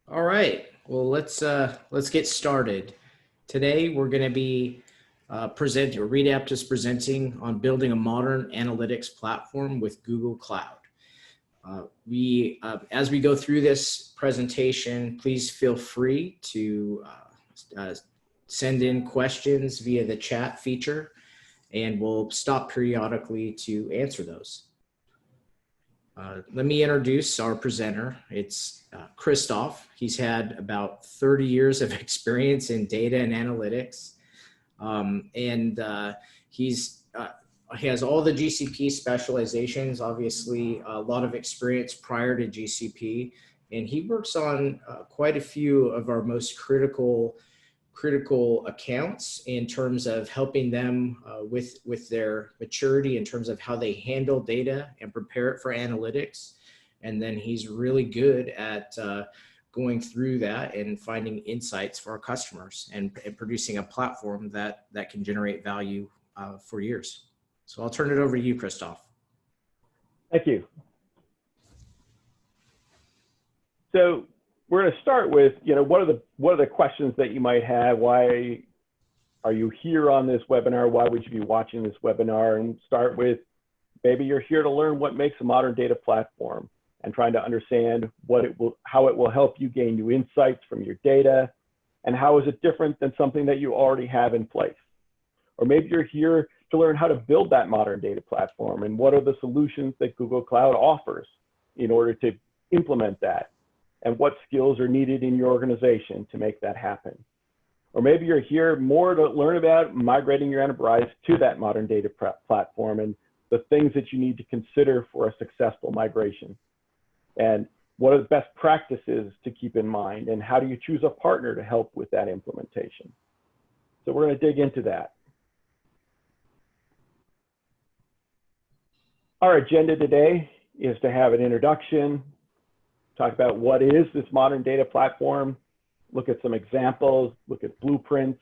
All right. Well, let's get started. Today we're going to be presenting, or Redapt is presenting on building a modern analytics platform with Google Cloud. As we go through this presentation, please feel free to send in questions via the chat feature, and we'll stop periodically to answer those. Let me introduce our presenter. It's Christof. He's had about 30 years of experience in data and analytics. He has all the GCP specializations, obviously a lot of experience prior to GCP, and he works on quite a few of our most critical accounts in terms of helping them with their maturity in terms of how they handle data and prepare it for analytics. And then he's really good at going through that and finding insights for our customers and producing a platform that can generate value for years. So I'll turn it over to you, Christof. Thank you. So we're going to start with, what are the questions that you might have? Why are you here on this webinar? Why would you be watching this webinar? And start with, maybe you're here to learn what makes a modern data platform and trying to understand how it will help you gain new insights from your data, and how is it different than something that you already have in place? Or maybe you're here to learn how to build that modern data platform and what are the solutions that Google Cloud offers in order to implement that, and what skills are needed in your organization to make that happen. Or maybe you're here more to learn about migrating your enterprise to that modern data platform and the things that you need to consider for a successful migration. And what are the best practices to keep in mind, and how do you choose a partner to help with that implementation? So we're going to dig into that. Our agenda today is to have an introduction, talk about what is this modern data platform, look at some examples, look at blueprints,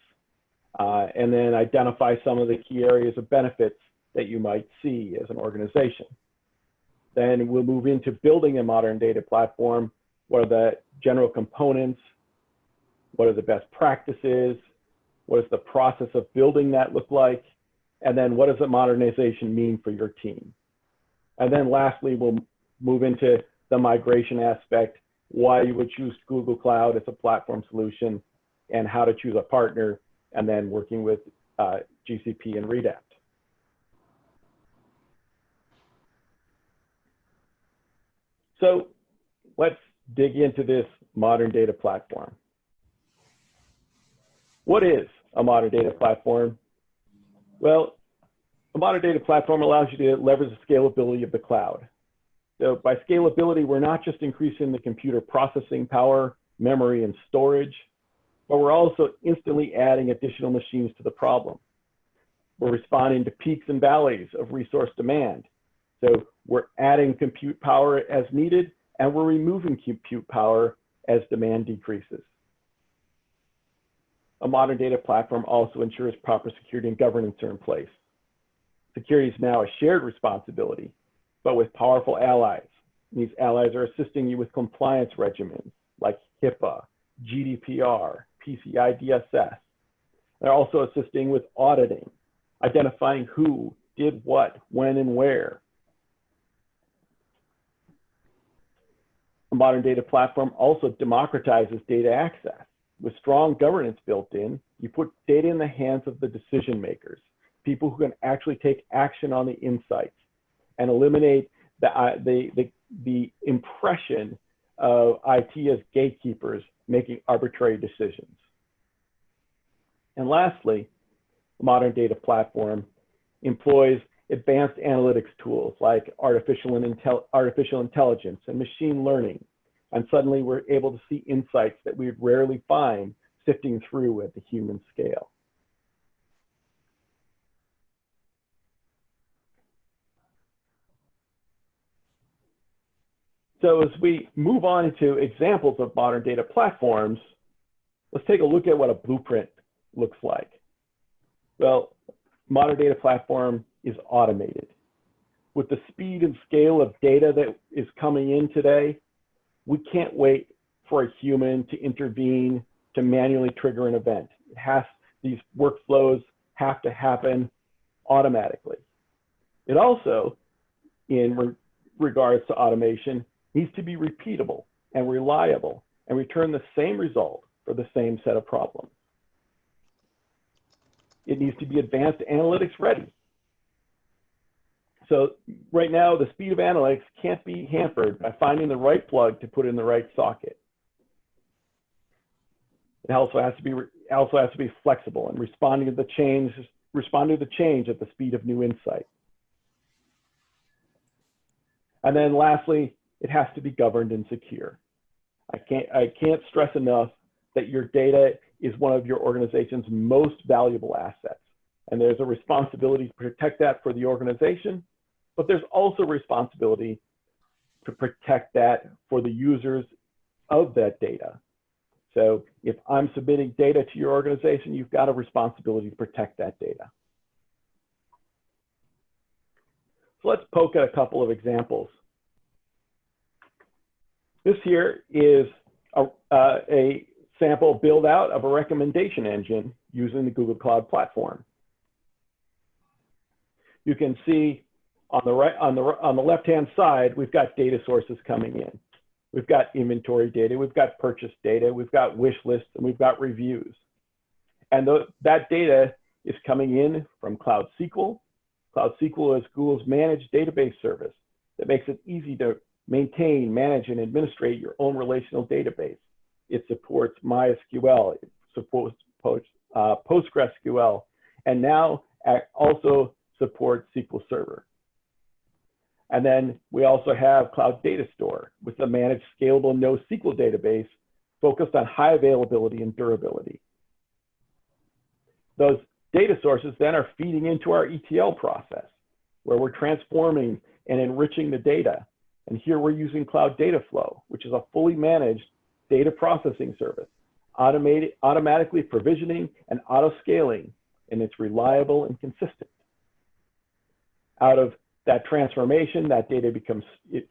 and then identify some of the key areas of benefits that you might see as an organization. Then we'll move into building a modern data platform. What are the general components? What are the best practices? What does the process of building that look like? And then what does the modernization mean for your team? And then lastly, we'll move into the migration aspect, why you would choose Google Cloud as a platform solution, and how to choose a partner, and then working with GCP and Redapt. So let's dig into this modern data platform. What is a modern data platform? Well, a modern data platform allows you to leverage the scalability of the cloud. So by scalability, we're not just increasing the computer processing power, memory, and storage, but we're also instantly adding additional machines to the problem. We're responding to peaks and valleys of resource demand. So we're adding compute power as needed, and we're removing compute power as demand decreases. A modern data platform also ensures proper security and governance are in place. Security is now a shared responsibility, but with powerful allies. These allies are assisting you with compliance regimens like HIPAA, GDPR, PCI DSS. They're also assisting with auditing, identifying who did what, when, and where. A modern data platform also democratizes data access. With strong governance built in, you put data in the hands of the decision makers, people who can actually take action on the insights and eliminate the impression of IT as gatekeepers making arbitrary decisions. And lastly, a modern data platform employs advanced analytics tools like artificial intelligence and machine learning. And suddenly we're able to see insights that we'd rarely find sifting through at the human scale. So as we move on into examples of modern data platforms, let's take a look at what a blueprint looks like. Well, modern data platform is automated. With the speed and scale of data that is coming in today, we can't wait for a human to intervene to manually trigger an event. These workflows have to happen automatically. It also, in regards to automation, needs to be repeatable and reliable and return the same result for the same set of problems. It needs to be advanced analytics ready. So right now, the speed of analytics can't be hampered by finding the right plug to put in the right socket. It also has to be flexible and responding to the change at the speed of new insight. And then lastly, it has to be governed and secure. I can't stress enough that your data is one of your organization's most valuable assets. And there's a responsibility to protect that for the organization, but there's also responsibility to protect that for the users of that data. So if I'm submitting data to your organization, you've got a responsibility to protect that data. So let's poke at a couple of examples. This here is a sample build out of a recommendation engine using the Google Cloud Platform. You can see on the left-hand side, we've got data sources coming in. We've got inventory data, we've got purchase data, we've got wish lists, and we've got reviews. And that data is coming in from Cloud SQL. Cloud SQL is Google's managed database service that makes it easy to maintain, manage, and administrate your own relational database. It supports MySQL, it supports PostgreSQL, and now also supports SQL Server. And then we also have Cloud Data Store with a managed scalable NoSQL database focused on high availability and durability. Those data sources then are feeding into our ETL process, where we're transforming and enriching the data. And here we're using Cloud Data Flow, which is a fully managed data processing service, automatically provisioning and auto-scaling, and it's reliable and consistent. Out of that transformation, that data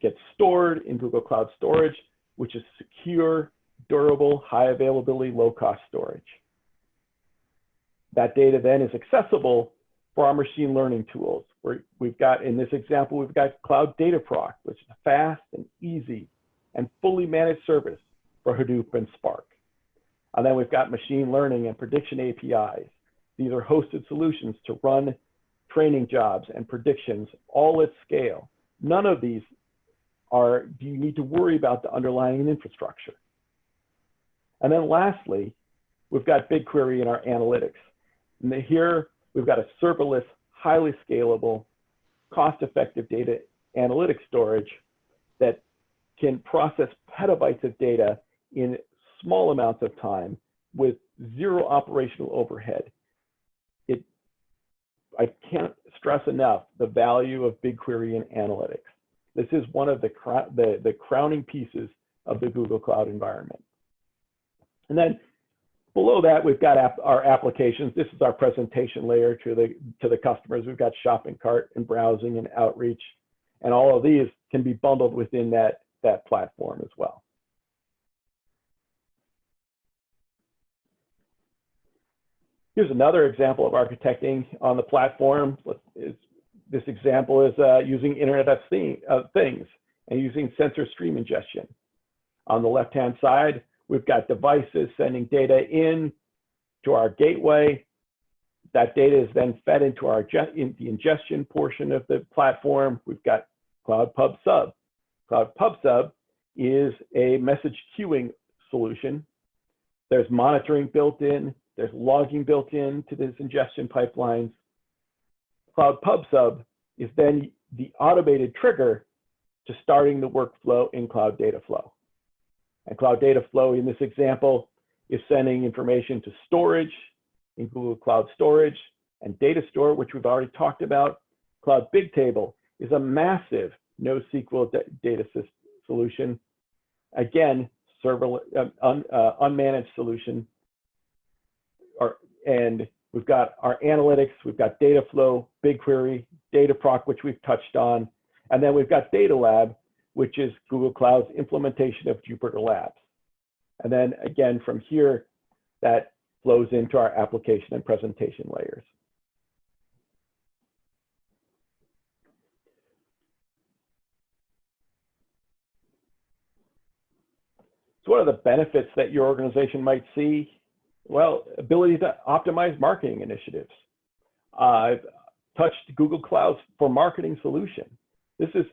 gets stored in Google Cloud Storage, which is secure, durable, high availability, low cost storage. That data then is accessible for our machine learning tools. We've got, in this example, we've got Cloud Data Proc, which is a fast and easy and fully managed service for Hadoop and Spark. And then we've got machine learning and prediction APIs. These are hosted solutions to run training jobs and predictions all at scale. None of these do you need to worry about the underlying infrastructure. And then lastly, we've got BigQuery in our analytics. And here we've got a serverless, highly scalable, cost-effective data analytics storage that can process petabytes of data in small amounts of time with zero operational overhead. I can't stress enough the value of BigQuery in analytics. This is one of the crowning pieces of the Google Cloud environment. And then below that, we've got our applications. This is our presentation layer to the customers. We've got shopping cart and browsing and outreach, and all of these can be bundled within that platform as well. Here's another example of architecting on the platform. This example is using Internet of Things and using sensor stream ingestion. On the left-hand side, we've got devices sending data in to our gateway. That data is then fed into the ingestion portion of the platform. We've got Cloud Pub Sub. Cloud Pub Sub is a message queuing solution. There's monitoring built in. There's logging built in to these ingestion pipelines. Cloud Pub Sub is then the automated trigger to starting the workflow in Cloud Data Flow. And Cloud Data Flow in this example is sending information to storage in Google Cloud Storage and Data Store, which we've already talked about. Cloud Bigtable is a massive NoSQL data solution. Again, unmanaged solution. And we've got our analytics, we've got Data Flow, BigQuery, Dataproc, which we've touched on. And then we've got Data Lab, which is Google Cloud's implementation of Jupyter Labs. And then again, from here, that flows into our application and presentation layers. So what are the benefits that your organization might see? Well, ability to optimize marketing initiatives. I've touched Google Cloud for Marketing solution. This is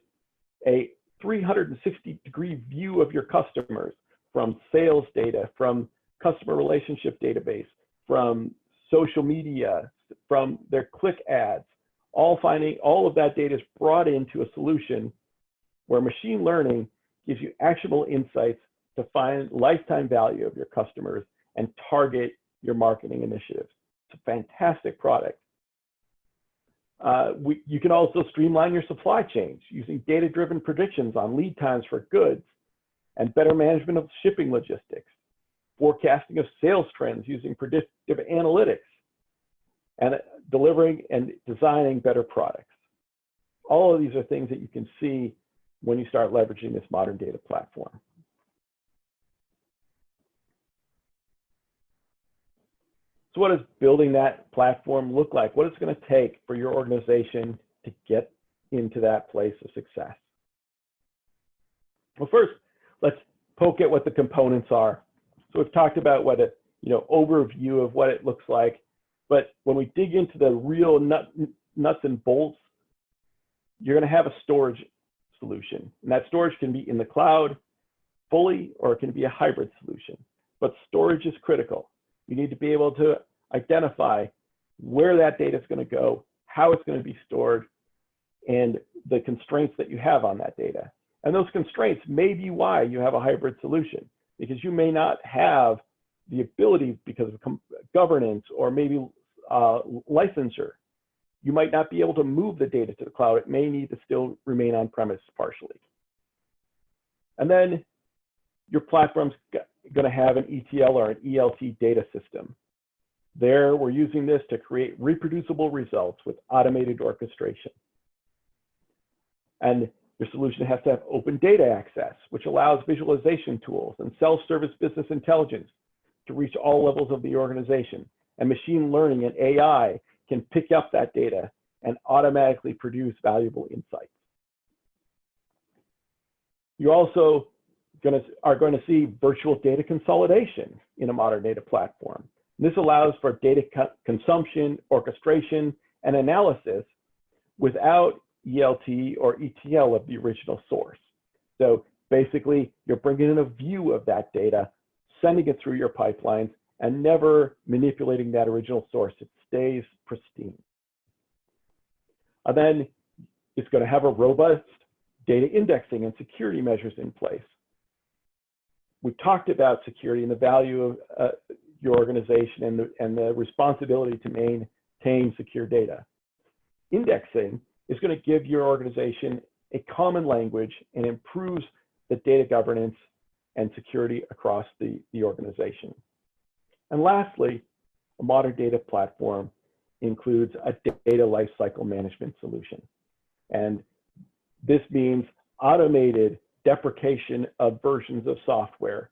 a 360-degree view of your customers, from sales data, from customer relationship database, from social media, from their click ads, all of that data is brought into a solution where machine learning gives you actionable insights to find lifetime value of your customers and target your marketing initiatives. It's a fantastic product. You can also streamline your supply chains using data-driven predictions on lead times for goods and better management of shipping logistics, forecasting of sales trends using predictive analytics, and delivering and designing better products. All of these are things that you can see when you start leveraging this modern data platform. So what does building that platform look like? What is it going to take for your organization to get into that place of success? Well, first, let's poke at what the components are. So we've talked about what a overview of what it looks like, but when we dig into the real nuts and bolts, you're going to have a storage solution, and that storage can be in the cloud fully, or it can be a hybrid solution. But storage is critical. You need to be able to identify where that data is going to go, how it's going to be stored, and the constraints that you have on that data. And those constraints may be why you have a hybrid solution, because you may not have the ability, because of governance or maybe licensure, you might not be able to move the data to the cloud. It may need to still remain on premise partially. And then your platform's going to have an ETL or an ELT data system. There, we're using this to create reproducible results with automated orchestration. And your solution has to have open data access, which allows visualization tools and self-service business intelligence to reach all levels of the organization. And machine learning and AI can pick up that data and automatically produce valuable insights. You also are going to see virtual data consolidation in a modern data platform. This allows for data consumption, orchestration, and analysis without ELT or ETL of the original source. So basically, you're bringing in a view of that data, sending it through your pipelines, and never manipulating that original source. It stays pristine. And then it's going to have a robust data indexing and security measures in place. We've talked about security and the value of your organization and the responsibility to maintain secure data. Indexing is going to give your organization a common language and improves the data governance and security across the organization. And lastly, a modern data platform includes a data lifecycle management solution. And this means automated deprecation of versions of software.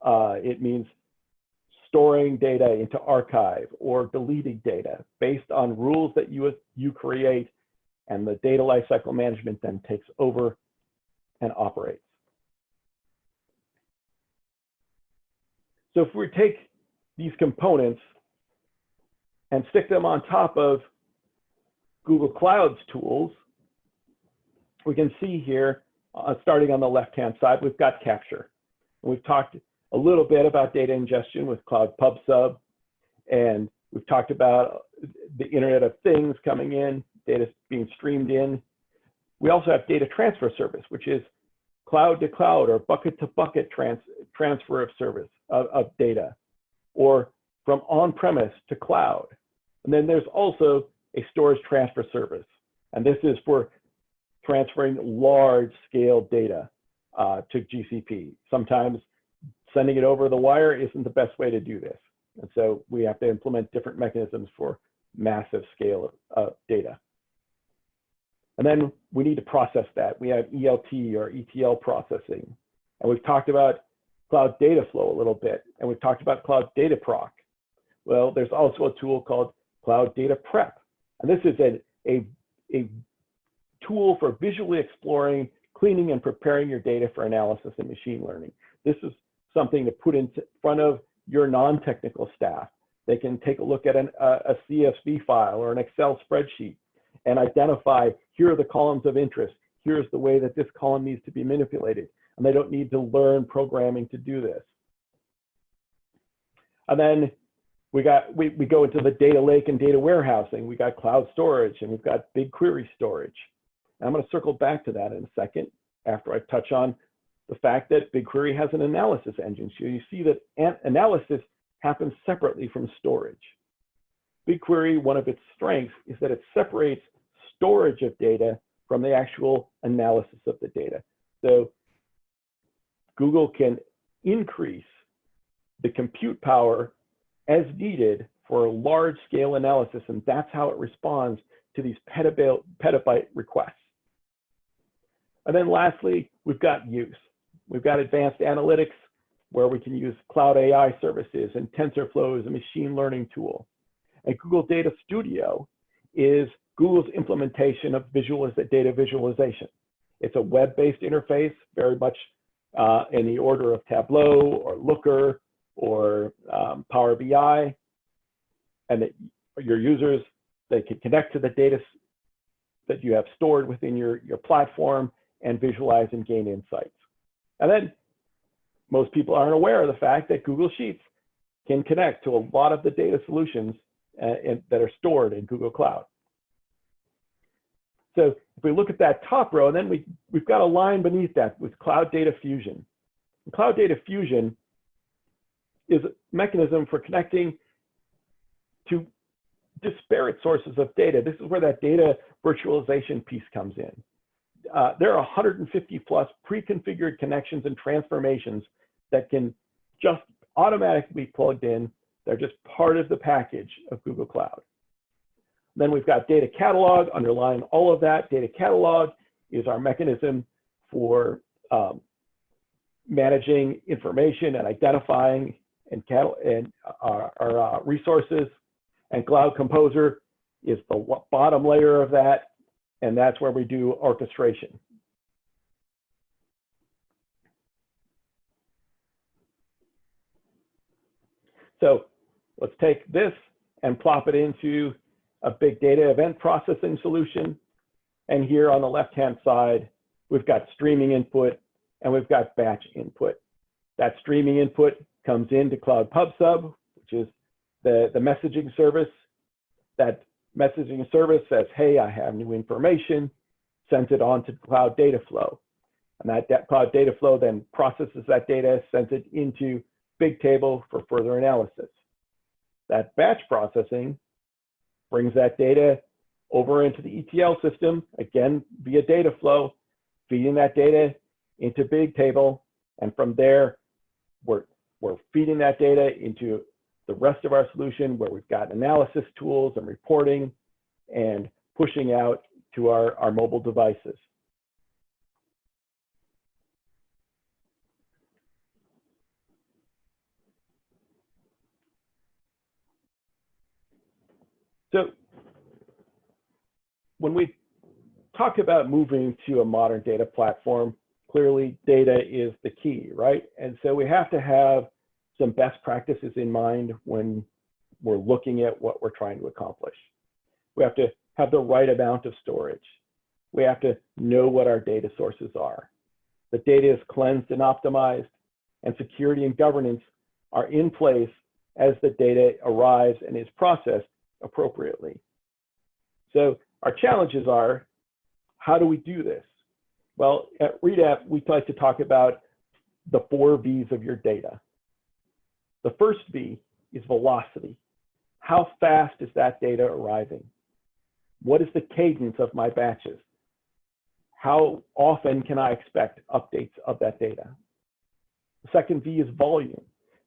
It means storing data into archive or deleting data based on rules that you create, and the data lifecycle management then takes over and operates. So if we take these components and stick them on top of Google Cloud's tools, we can see here, starting on the left-hand side, we've got capture. And we've talked a little bit about data ingestion with Cloud Pub Sub, and we've talked about the Internet of Things coming in, data being streamed in. We also have data transfer service, which is cloud to cloud or bucket to bucket transfer of service of data, or from on-premise to cloud. And then there's also a storage transfer service. And this is for transferring large-scale data to GCP. Sometimes sending it over the wire isn't the best way to do this. And so we have to implement different mechanisms for massive scale of data. And then we need to process that. We have ELT or ETL processing. And we've talked about cloud data flow a little bit, and we've talked about cloud data proc. Well, there's also a tool called cloud data prep. And this is a tool for visually exploring, cleaning, and preparing your data for analysis and machine learning. This is something to put in front of your non-technical staff. They can take a look at a CSV file or an Excel spreadsheet and identify, here are the columns of interest. Here's the way that this column needs to be manipulated. And they don't need to learn programming to do this. And then we go into the data lake and data warehousing. We got cloud storage, and we've got BigQuery storage. And I'm going to circle back to that in a second after I touch on the fact that BigQuery has an analysis engine. So you see that analysis happens separately from storage. BigQuery, one of its strengths is that it separates storage of data from the actual analysis of the data. So Google can increase the compute power as needed for large-scale analysis, and that's how it responds to these petabyte requests. And then lastly, we've got use. We've got advanced analytics where we can use cloud AI services and TensorFlow as a machine learning tool. And Google Data Studio is Google's implementation of data visualization. It's a web-based interface, very much in the order of Tableau or Looker or Power BI, and that your users, they can connect to the data that you have stored within your platform and visualize and gain insights. And then most people aren't aware of the fact that Google Sheets can connect to a lot of the data solutions that are stored in Google Cloud. So if we look at that top row, then we've got a line beneath that with Cloud Data Fusion. And Cloud Data Fusion is a mechanism for connecting to disparate sources of data. This is where that data virtualization piece comes in. There are 150 plus pre-configured connections and transformations that can just automatically be plugged in. They're just part of the package of Google Cloud. Then we've got Data Catalog underlying all of that. Data Catalog is our mechanism for managing information and identifying our resources. And Cloud Composer is the bottom layer of that, and that's where we do orchestration. So let's take this and plop it into a big data event processing solution. And here on the left-hand side, we've got streaming input and we've got batch input. That streaming input comes into Cloud Pub Sub, which is the messaging service. That messaging service says, hey, I have new information, sends it on to Cloud Data Flow. And that Cloud Data Flow then processes that data, sends it into Bigtable for further analysis. That batch processing brings that data over into the ETL system, again, via data flow, feeding that data into Bigtable. And from there, we're feeding that data into the rest of our solution where we've got analysis tools and reporting and pushing out to our mobile devices. So when we talk about moving to a modern data platform, clearly data is the key, right? And so we have to have some best practices in mind when we're looking at what we're trying to accomplish. We have to have the right amount of storage. We have to know what our data sources are. The data is cleansed and optimized, and security and governance are in place as the data arrives and is processed appropriately. So our challenges are, how do we do this? Well, at Redapt, we like to talk about the 4 V's of your data. The first V is velocity. How fast is that data arriving? What is the cadence of my batches? How often can I expect updates of that data? The second V is volume.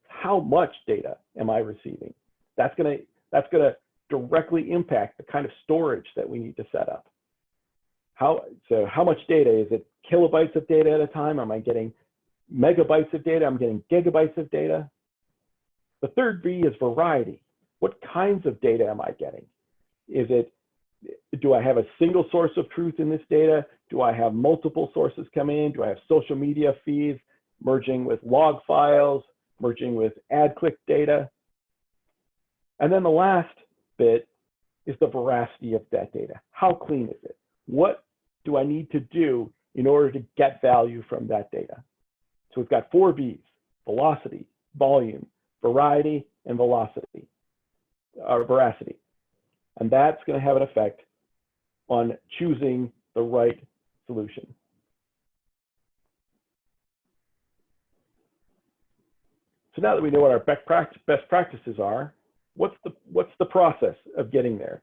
How much data am I receiving? That's gonna directly impact the kind of storage that we need to set up. So how much data? Is it kilobytes of data at a time? Am I getting megabytes of data, I'm getting gigabytes of data. The third V is variety. What kinds of data am I getting? Do I have a single source of truth in this data? Do I have multiple sources coming in? Do I have social media feeds merging with log files, merging with ad click data? And then the last bit is the veracity of that data. How clean is it? What do I need to do in order to get value from that data? So we've got 4 V's: velocity, volume, variety, and veracity. And that's going to have an effect on choosing the right solution. So now that we know what our best practices are, what's the process of getting there?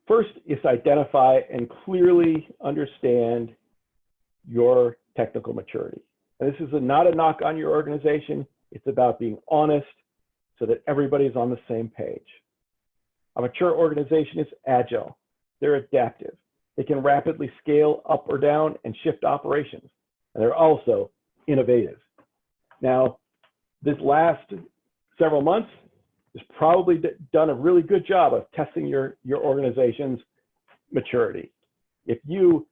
First is identify and clearly understand your technical maturity. And this is not a knock on your organization. It's about being honest so that everybody's on the same page. A mature organization is agile. They're adaptive. They can rapidly scale up or down and shift operations. And they're also innovative. Now, this last several months has probably done a really good job of testing your organization's maturity. If you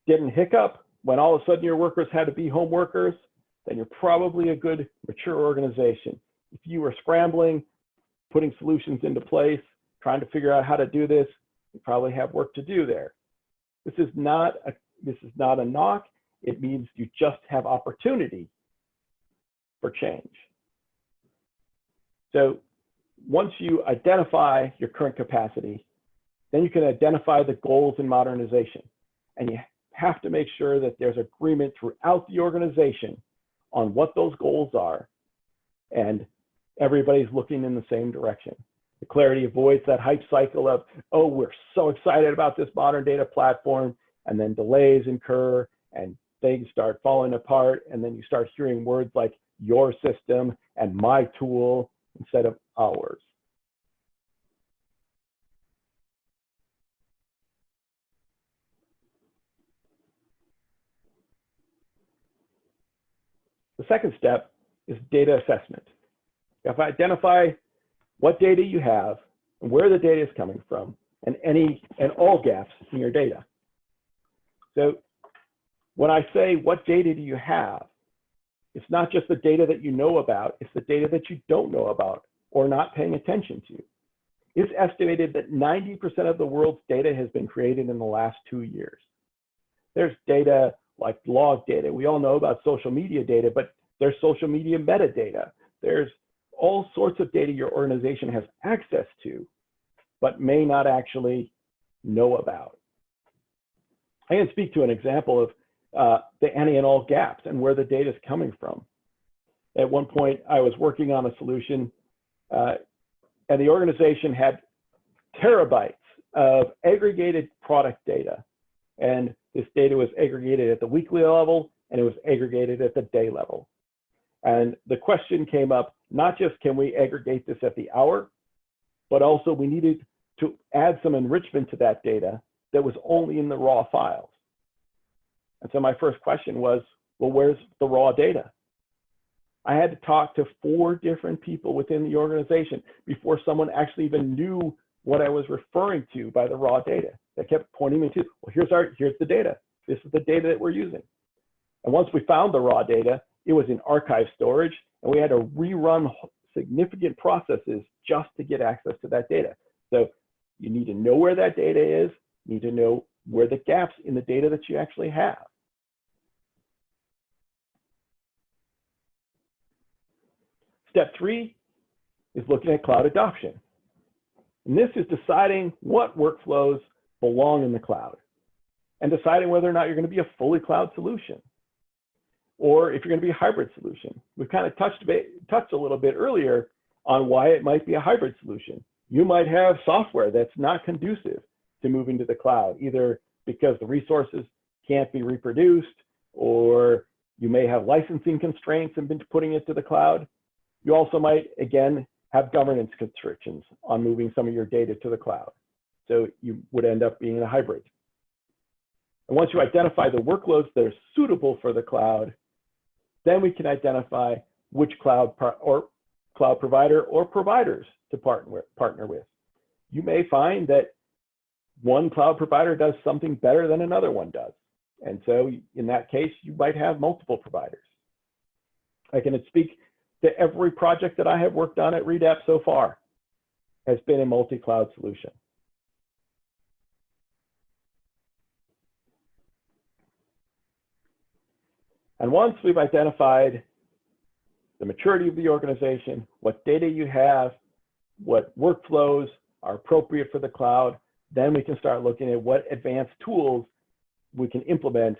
didn't hiccup when all of a sudden your workers had to be home workers, then you're probably a good, mature organization. If you were scrambling, putting solutions into place, trying to figure out how to do this, you probably have work to do there. This is not a knock. It means you just have opportunity for change. So once you identify your current capacity, then you can identify the goals in modernization. And you have to make sure that there's agreement throughout the organization on what those goals are, and everybody's looking in the same direction. The clarity avoids that hype cycle of, oh, we're so excited about this modern data platform, and then delays incur and things start falling apart, and then you start hearing words like your system and my tool instead of ours. The second step is data assessment. You have to identify what data you have and where the data is coming from, and all gaps in your data. So when I say what data do you have, it's not just the data that you know about, it's the data that you don't know about or not paying attention to. It's estimated that 90% of the world's data has been created in the last 2 years. There's data like log data. We all know about social media data, but there's social media metadata. There's all sorts of data your organization has access to, but may not actually know about. I can speak to an example of the any and all gaps and where the data is coming from. At one point, I was working on a solution, and the organization had terabytes of aggregated product data. And this data was aggregated at the weekly level, and it was aggregated at the day level. And the question came up, not just can we aggregate this at the hour, but also we needed to add some enrichment to that data that was only in the raw files. And so my first question was, well, where's the raw data? I had to talk to 4 different people within the organization before someone actually even knew what I was referring to by the raw data. They kept pointing me to, well, here's the data. This is the data that we're using. And once we found the raw data, it was in archive storage, and we had to rerun significant processes just to get access to that data. So you need to know where that data is, you need to know where the gaps in the data that you actually have. Step 3 is looking at cloud adoption. And this is deciding what workflows belong in the cloud and deciding whether or not you're going to be a fully cloud solution or if you're going to be a hybrid solution. We've kind of touched a little bit earlier on why it might be a hybrid solution. You might have software that's not conducive to moving to the cloud, either because the resources can't be reproduced, or you may have licensing constraints and been putting it to the cloud. You also might, again, have governance constrictions on moving some of your data to the cloud. So you would end up being a hybrid. And once you identify the workloads that are suitable for the cloud, then we can identify which cloud provider or providers to partner with. You may find that one cloud provider does something better than another one does. And so in that case, you might have multiple providers. I can speak to every project that I have worked on at Redapt so far has been a multi-cloud solution. And once we've identified the maturity of the organization, what data you have, what workflows are appropriate for the cloud, then we can start looking at what advanced tools we can implement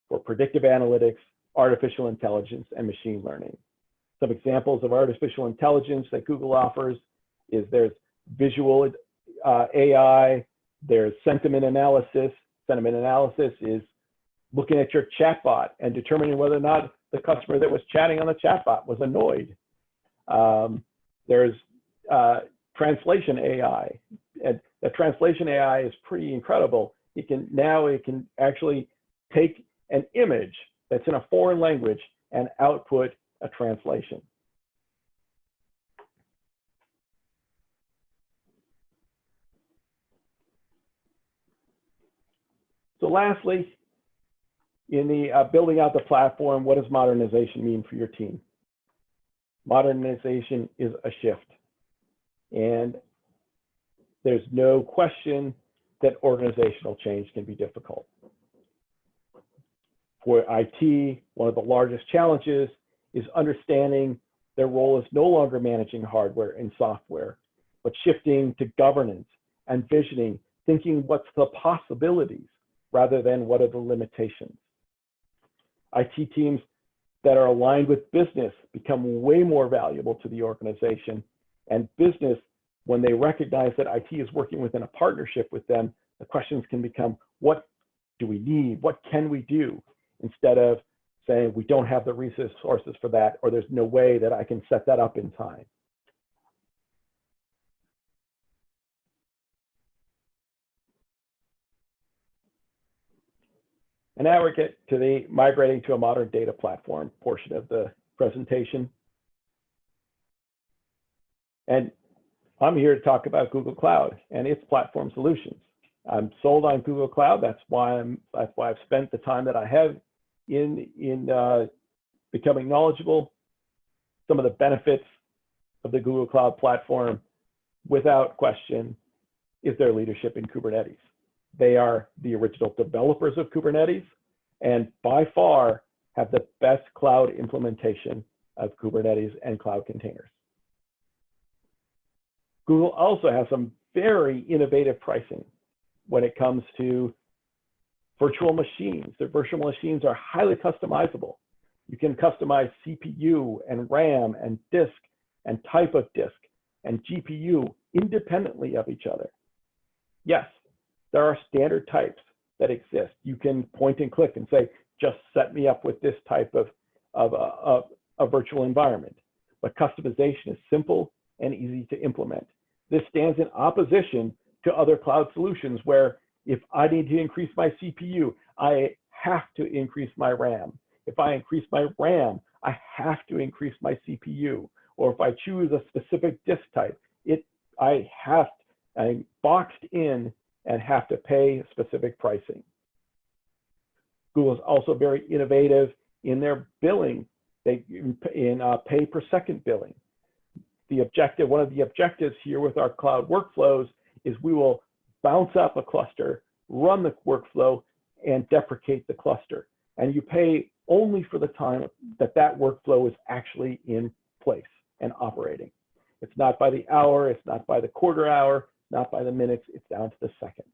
for predictive analytics, artificial intelligence, and machine learning. Some examples of artificial intelligence that Google offers is there's visual AI, there's sentiment analysis. Sentiment analysis is looking at your chatbot and determining whether or not the customer that was chatting on the chatbot was annoyed. There's translation AI. And the translation AI is pretty incredible. It can actually take an image that's in a foreign language and output a translation. So lastly, in the building out the platform, what does modernization mean for your team? Modernization is a shift. And there's no question that organizational change can be difficult. For IT, one of the largest challenges is understanding their role is no longer managing hardware and software, but shifting to governance and visioning, thinking what's the possibilities rather than what are the limitations. IT teams that are aligned with business become way more valuable to the organization, and business, when they recognize that IT is working within a partnership with them, the questions can become, what do we need? What can we do? Instead of saying, we don't have the resources for that, or there's no way that I can set that up in time. And now we get to the migrating to a modern data platform portion of the presentation. And I'm here to talk about Google Cloud and its platform solutions. I'm sold on Google Cloud. That's why I've spent the time that I have in becoming knowledgeable. Some of the benefits of the Google Cloud platform, without question, is their leadership in Kubernetes. They are the original developers of Kubernetes and by far have the best cloud implementation of Kubernetes and cloud containers. Google also has some very innovative pricing when it comes to virtual machines. Their virtual machines are highly customizable. You can customize CPU and RAM and disk and type of disk and GPU independently of each other. Yes, there are standard types that exist. You can point and click and say, just set me up with this type of a virtual environment. But customization is simple and easy to implement. This stands in opposition to other cloud solutions where if I need to increase my CPU, I have to increase my RAM. If I increase my RAM, I have to increase my CPU. Or if I choose a specific disk type, I'm boxed in and have to pay specific pricing. Google is also very innovative in their billing, in pay per second billing. One of the objectives here with our cloud workflows is we will bounce up a cluster, run the workflow, and deprecate the cluster. And you pay only for the time that that workflow is actually in place and operating. It's not by the hour, it's not by the quarter hour, not by the minutes, it's down to the second.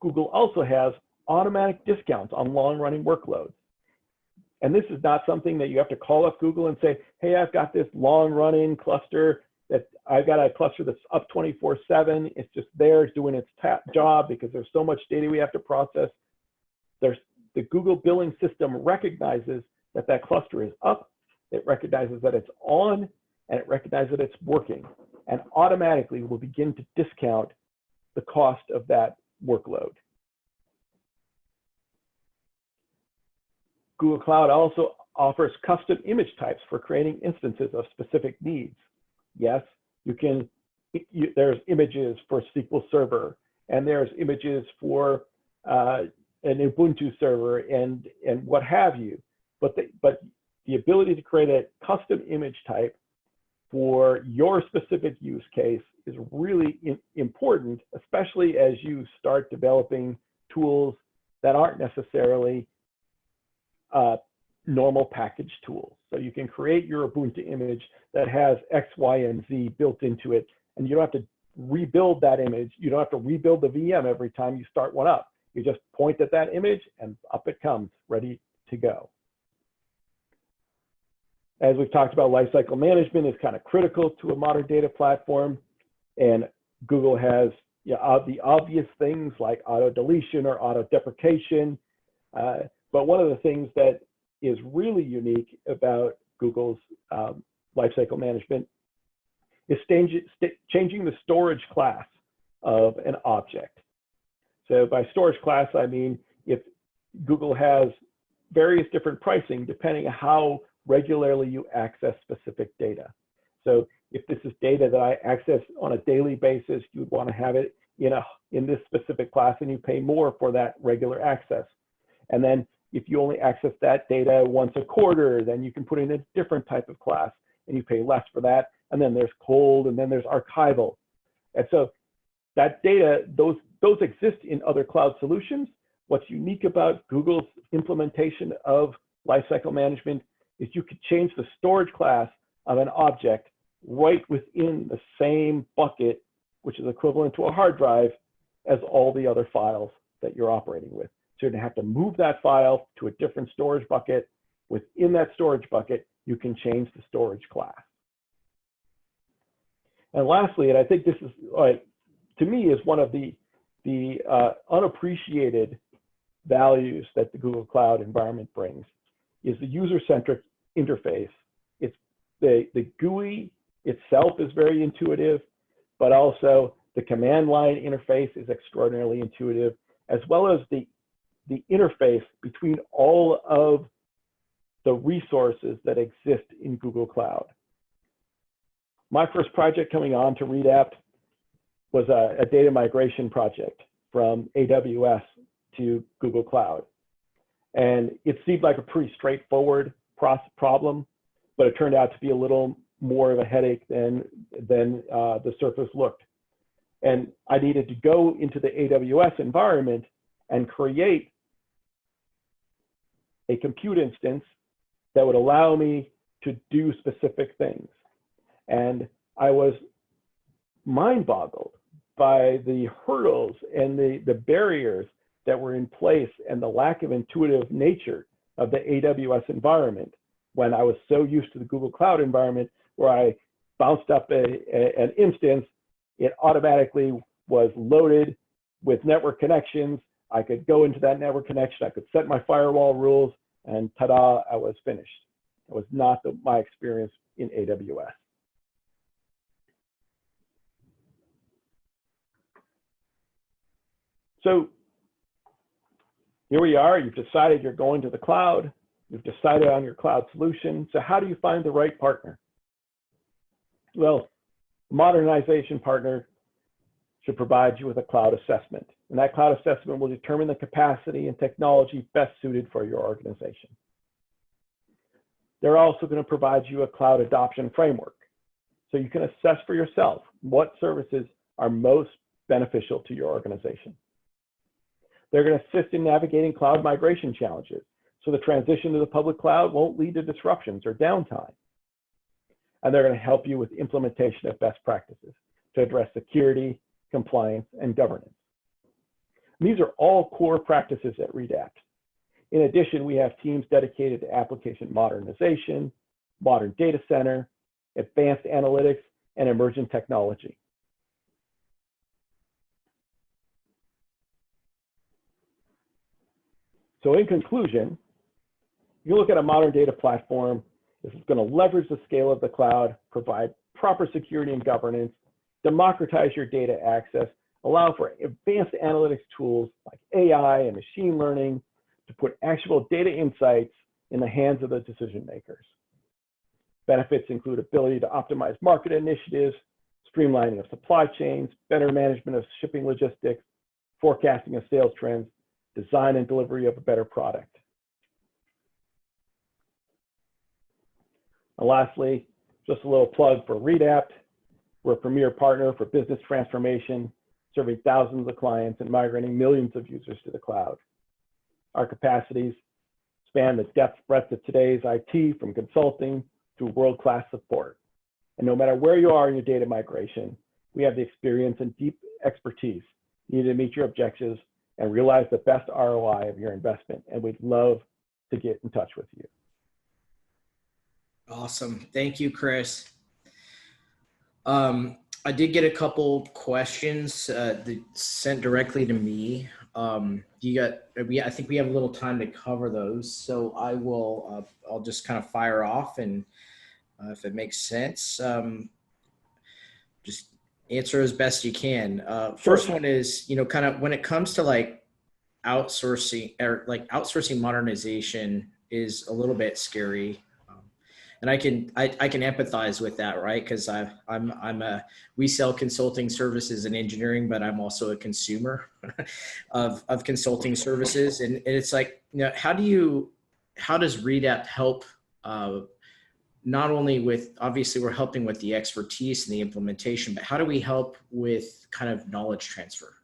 Google also has automatic discounts on long-running workloads. And this is not something that you have to call up Google and say, hey, I've got this long-running cluster I've got a cluster that's up 24/7. It's just there doing its job because there's so much data we have to process. The Google billing system recognizes that that cluster is up. It recognizes that it's on, and it recognizes that it's working, and automatically will begin to discount the cost of that workload. Google Cloud also offers custom image types for creating instances of specific needs. Yes, there's images for SQL Server, and there's images for an Ubuntu server and what have you. But the ability to create a custom image type for your specific use case is really important, especially as you start developing tools that aren't necessarily normal package tools. So you can create your Ubuntu image that has X, Y, and Z built into it, and you don't have to rebuild that image. You don't have to rebuild the VM every time you start one up. You just point at that image and up it comes, ready to go. As we've talked about, lifecycle management is kind of critical to a modern data platform, and Google has the obvious things like auto deletion or auto deprecation. But one of the things that is really unique about Google's lifecycle management is changing the storage class of an object. So by storage class, I mean if Google has various different pricing depending on how regularly you access specific data. So if this is data that I access on a daily basis, you would want to have it in this specific class, and you pay more for that regular access. And then if you only access that data once a quarter, then you can put in a different type of class and you pay less for that. And then there's cold, and then there's archival. And so that data, those exist in other cloud solutions. What's unique about Google's implementation of lifecycle management is you could change the storage class of an object right within the same bucket, which is equivalent to a hard drive, as all the other files that you're operating with. So you're going to have to move that file to a different storage bucket. Within that storage bucket, you can change the storage class. And lastly, and I think this is, to me, is one of the unappreciated values that the Google Cloud environment brings, is the user-centric interface. It's the GUI itself is very intuitive, but also the command line interface is extraordinarily intuitive, as well as the interface between all of the resources that exist in Google Cloud. My first project coming on to Redapt was a data migration project from AWS to Google Cloud. And it seemed like a pretty straightforward problem, but it turned out to be a little more of a headache than the surface looked. And I needed to go into the AWS environment and create a compute instance that would allow me to do specific things. And I was mind-boggled by the hurdles and the barriers that were in place and the lack of intuitive nature of the AWS environment when I was so used to the Google Cloud environment, where I bounced up an instance, it automatically was loaded with network connections. I could go into that network connection, I could set my firewall rules, and ta-da, I was finished. It was not my experience in AWS. So here we are, you've decided you're going to the cloud, you've decided on your cloud solution. So how do you find the right partner? Well, Modernization Partner should provide you with a cloud assessment. And that cloud assessment will determine the capacity and technology best suited for your organization. They're also going to provide you a cloud adoption framework, so you can assess for yourself what services are most beneficial to your organization. They're going to assist in navigating cloud migration challenges, so the transition to the public cloud won't lead to disruptions or downtime. And they're going to help you with implementation of best practices to address security, compliance, and governance. And these are all core practices at Redapt. In addition, we have teams dedicated to application modernization, modern data center, advanced analytics, and emergent technology. So in conclusion, you look at a modern data platform, this is going to leverage the scale of the cloud, provide proper security and governance, democratize your data access, allow for advanced analytics tools like AI and machine learning to put actionable data insights in the hands of the decision makers. Benefits include ability to optimize market initiatives, streamlining of supply chains, better management of shipping logistics, forecasting of sales trends, design and delivery of a better product. And lastly, just a little plug for Redapt. We're a premier partner for business transformation, serving thousands of clients and migrating millions of users to the cloud. Our capacities span the depth, breadth of today's IT, from consulting to world-class support. And no matter where you are in your data migration, we have the experience and deep expertise needed to meet your objectives and realize the best ROI of your investment. And we'd love to get in touch with you. Awesome. Thank you, Chris. I did get a couple questions that sent directly to me. I think we have a little time to cover those. So I'll just kind of fire off, and if it makes sense, just answer as best you can. First one is, kind of when it comes to like outsourcing, or like outsourcing modernization is a little bit scary. And I can empathize with that, right? Because we sell consulting services and engineering, but I'm also a consumer of consulting services. And it's like, how does Redapt help, not only with, obviously we're helping with the expertise and the implementation, but how do we help with kind of knowledge transfer?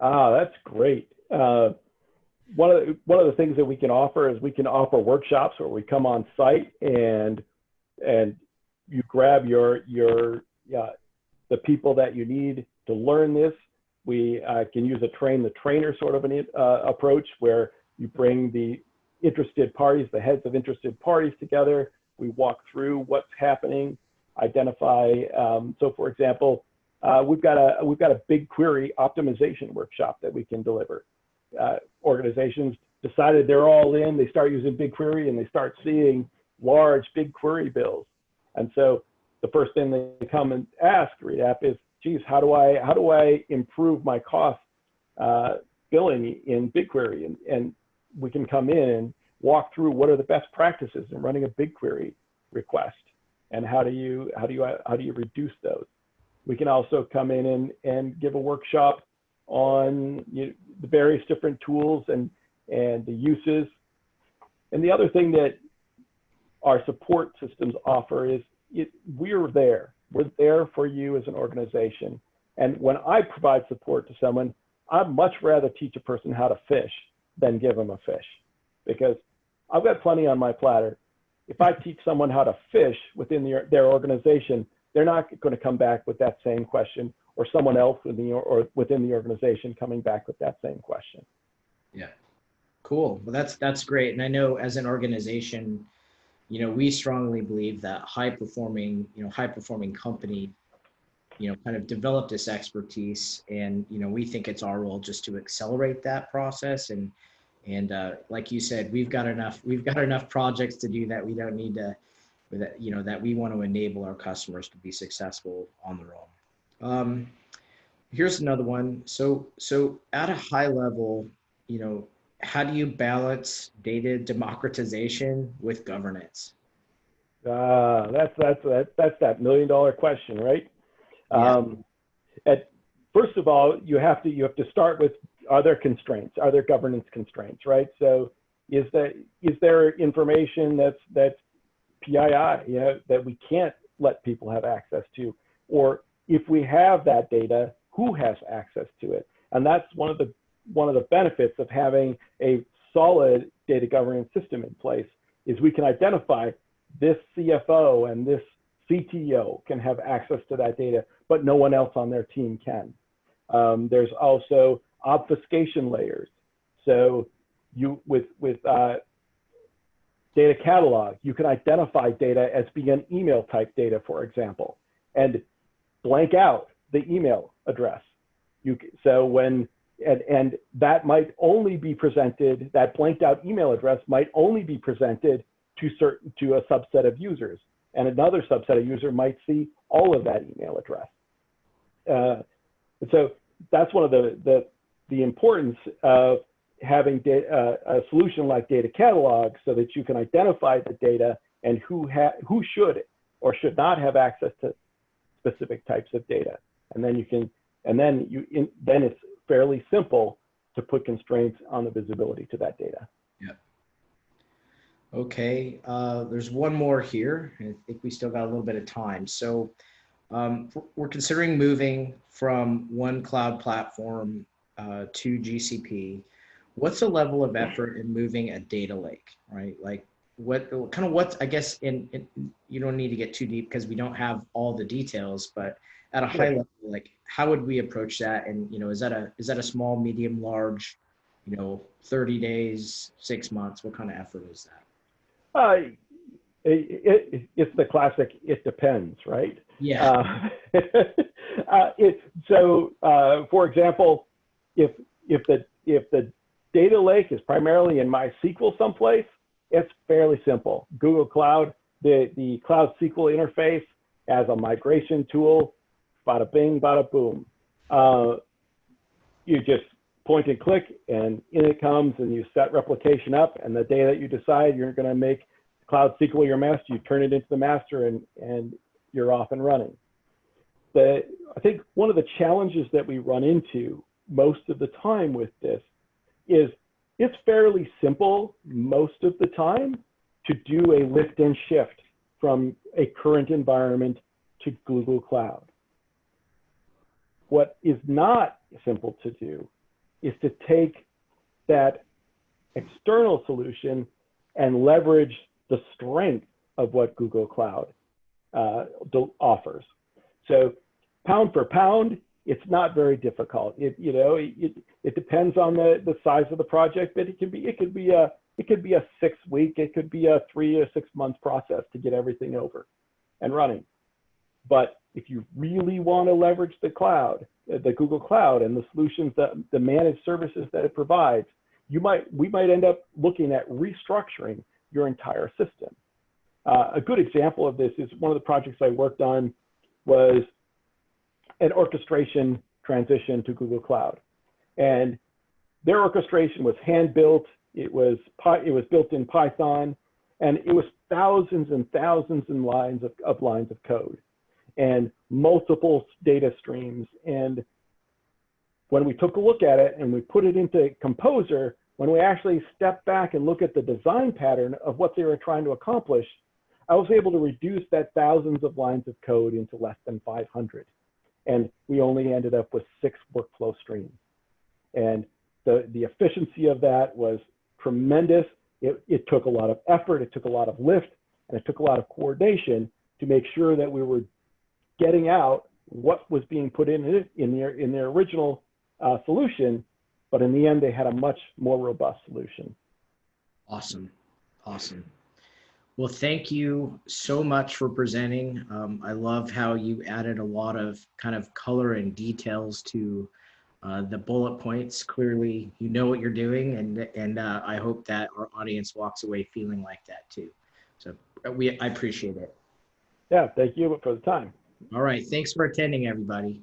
That's great. One of the things that we can offer is we can offer workshops where we come on site and you grab the people that you need to learn this. We can use a train the trainer sort of an approach, where you bring the interested parties, the heads of interested parties together. We walk through what's happening, identify. So for example, we've got a BigQuery optimization workshop that we can deliver. Organizations decided they're all in, they start using BigQuery and they start seeing large BigQuery bills. And so the first thing they come and ask Redapt is, geez, how do I improve my cost billing in BigQuery? And we can come in and walk through what are the best practices in running a BigQuery request, and how do you reduce those. We can also come in and give a workshop on the various different tools and the uses. And the other thing that our support systems offer is we're there for you as an organization. And when I provide support to someone, I'd much rather teach a person how to fish than give them a fish, because I've got plenty on my platter. If I teach someone how to fish within their organization, they're not going to come back with that same question, or someone else within the organization coming back with that same question. Yeah, cool. Well, that's great. And I know as an organization, we strongly believe that high performing company, kind of develop this expertise, and we think it's our role just to accelerate that process. And like you said, we've got enough projects to do that. We don't need to, that we want to enable our customers to be successful on their own. Here's another one. So at a high level, how do you balance data democratization with governance? That's that $1 million question, right? Yeah. First of all, you have to start with, are there constraints? Are there governance constraints, right? So is there information that's PII, that we can't let people have access to? Or if we have that data, who has access to it? And that's one of the benefits of having a solid data governance system in place, is we can identify this CFO and this CTO can have access to that data, but no one else on their team can. There's also obfuscation layers. So with data catalog, you can identify data as being an email type data, for example, and blank out the email address. And that might only be presented, that blanked out email address might only be presented to a subset of users, and another subset of user might see all of that email address. So that's one of the importance of having a solution like data catalog so that you can identify the data and who should or should not have access to specific types of data. And then then it's fairly simple to put constraints on the visibility to that data. Yeah. Okay, there's one more here. I think we still got a little bit of time. So we're considering moving from one cloud platform to GCP. What's the level of effort in moving a data lake, right? Like I guess you don't need to get too deep because we don't have all the details, but at a high level, like how would we approach that? And, is that a small, medium, large, 30 days, 6 months? What kind of effort is that? It's the classic, it depends, right? Yeah. For example, if the data lake is primarily in MySQL someplace, it's fairly simple. Google Cloud, the Cloud SQL interface as a migration tool, bada bing, bada boom. You just point and click, and in it comes, and you set replication up, and the day that you decide you're going to make Cloud SQL your master, you turn it into the master, and you're off and running. I think one of the challenges that we run into most of the time with this is it's fairly simple most of the time to do a lift and shift from a current environment to Google Cloud. What is not simple to do is to take that external solution and leverage the strength of what Google Cloud offers. So pound for pound, it's not very difficult. It depends on the size of the project, but it could be a 6 week, it could be a 3 or 6 month process to get everything over and running. But if you really want to leverage the cloud, the Google Cloud and the solutions the managed services that it provides, we might end up looking at restructuring your entire system. A good example of this is one of the projects I worked on was an orchestration transition to Google Cloud. And their orchestration was hand-built. It was built in Python, and it was thousands and thousands of lines of code and multiple data streams. And when we took a look at it and we put it into Composer, when we actually stepped back and look at the design pattern of what they were trying to accomplish, I was able to reduce that thousands of lines of code into less than 500. And we only ended up with 6 workflow streams. And the efficiency of that was tremendous. It took a lot of effort, it took a lot of lift, and it took a lot of coordination to make sure that we were getting out what was being put in their original solution, but in the end, they had a much more robust solution. Awesome. Awesome. Well, thank you so much for presenting. I love how you added a lot of kind of color and details to the bullet points. Clearly, you know what you're doing, and I hope that our audience walks away feeling like that too. So I appreciate it. Yeah, thank you for the time. All right, thanks for attending, everybody.